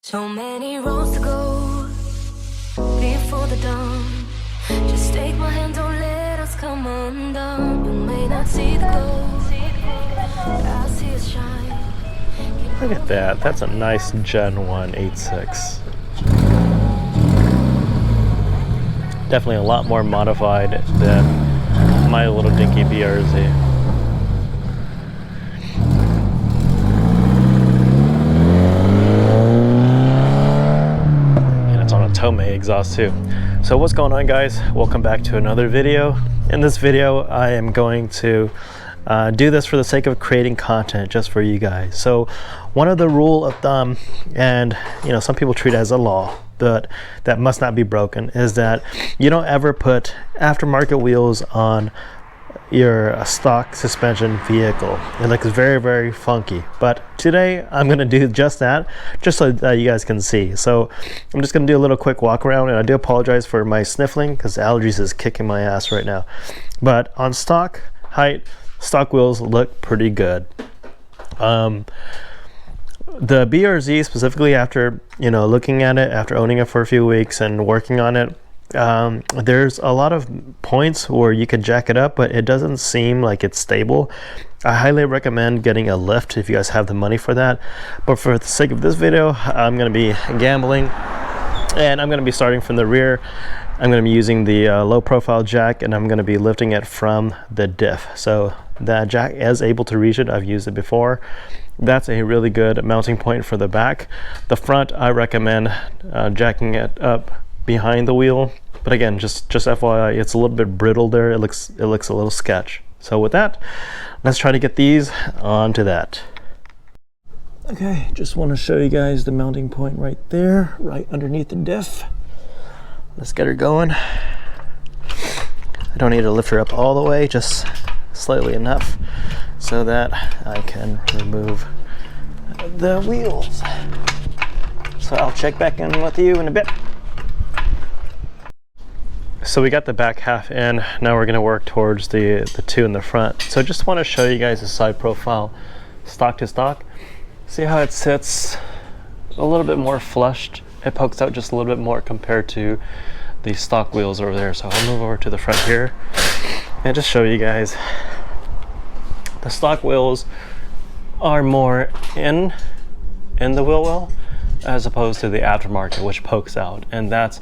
So many roads to go before the dawn. Just take my hand, don't let us come undone. You may not see the glow, but I see it shine. Look at that. That's a nice Gen 1 8.6. Definitely a lot more modified than my little dinky BRZ. Tomei exhaust too. So what's going on, guys? Welcome back to another video. In this video I am going to do this for the sake of creating content just for you guys. So one of the rule of thumb, and you know, some people treat it as a law, but that must not be broken, is that you don't ever put aftermarket wheels on your stock suspension vehicle. It looks very, very funky, but today I'm going to do just that, just so that you guys can see. So I'm just going to do a little quick walk around, and I do apologize for my sniffling because allergies is kicking my ass right now. But on stock height, stock wheels look pretty good. The BRZ specifically, after looking at it, after owning it for a few weeks and working on it, there's a lot of points where you can jack it up, but it doesn't seem like it's stable. I highly recommend getting a lift if you guys have the money for that, but for the sake of this video I'm going to be gambling, and I'm going to be starting from the rear. I'm going to be using the low profile jack, and I'm going to be lifting it from the diff, so that jack is able to reach it. I've used it before. That's a really good mounting point for the back. The front, I recommend jacking it up behind the wheel, but again, just FYI, it's a little bit brittle there. It looks a little sketch. So with that, let's try to get these onto that. Okay, just want to show you guys the mounting point right there, right underneath the diff. Let's get her going. I don't need to lift her up all the way, just slightly enough so that I can remove the wheels. So I'll check back in with you in a bit. So we got the back half in. Now we're going to work towards the two in the front. So just want to show you guys the side profile, stock to stock. See how it sits a little bit more flushed. It pokes out just a little bit more compared to the stock wheels over there. So I'll move over to the front here and just show you guys. The stock wheels are more in the wheel well as opposed to the aftermarket, which pokes out, and that's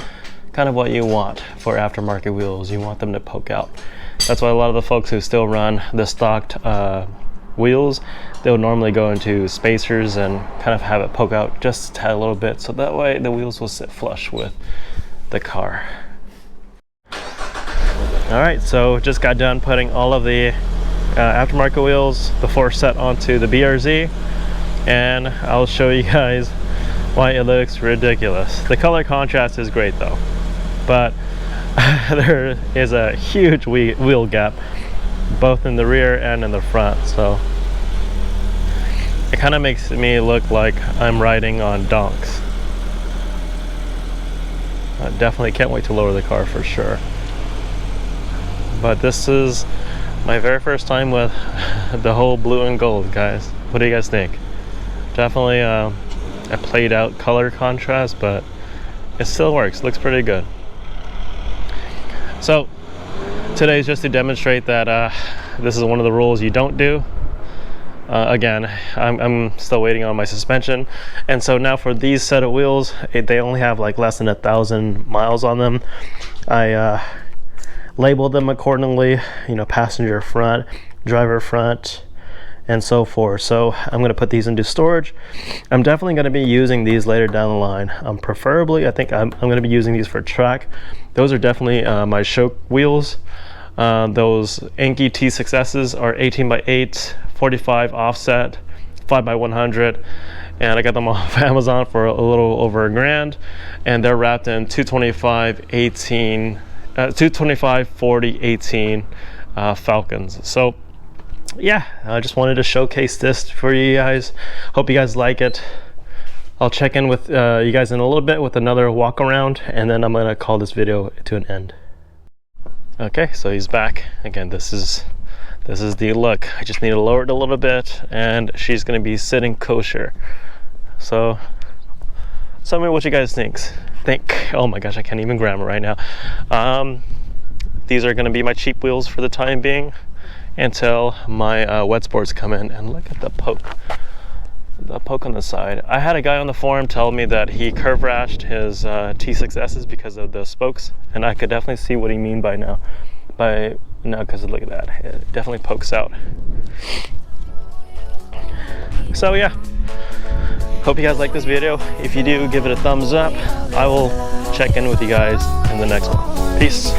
kind of what you want for aftermarket wheels. You want them to poke out. That's why a lot of the folks who still run the stocked wheels, they'll normally go into spacers and kind of have it poke out just a tad, a little bit, so that way the wheels will sit flush with the car. All right, so just got done putting all of the aftermarket wheels, the 4 set, onto the BRZ, and I'll show you guys why it looks ridiculous. The color contrast is great though, but there is a huge wheel gap both in the rear and in the front, so it kind of makes me look like I'm riding on donks. I definitely can't wait to lower the car for sure. But this is my very first time with the whole blue and gold, guys. What do you guys think? Definitely a played out color contrast, but it still works. Looks pretty good. So today is just to demonstrate that this is one of the rules you don't do. Again, I'm still waiting on my suspension, and so now for these set of wheels, they only have like less than 1,000 miles on them. I labeled them accordingly, passenger front, driver front, and so forth. So I'm going to put these into storage. I'm definitely going to be using these later down the line. Preferably, I think I'm going to be using these for track. Those are definitely my show wheels. Those Enki T6S's are 18x8, 45 offset, 5x100, and I got them off Amazon for a little over $1,000, and they're wrapped in 225 40 18 Falcons. So yeah, I just wanted to showcase this for you guys. Hope you guys like it. I'll check in with you guys in a little bit with another walk around, and then I'm gonna call this video to an end. Okay, so he's back again. This is the look. I just need to lower it a little bit, and she's gonna be sitting kosher. So tell me what you guys think. Oh my gosh, I can't even grammar right now. These are going to be my cheap wheels for the time being until my wet sports come in. And look at the poke on the side. I had a guy on the forum tell me that he curve rashed his T6S's because of the spokes, and I could definitely see what he mean by now. Because look at that, it definitely pokes out. So yeah, hope you guys like this video. If you do, give it a thumbs up. I will check in with you guys in the next one. Peace.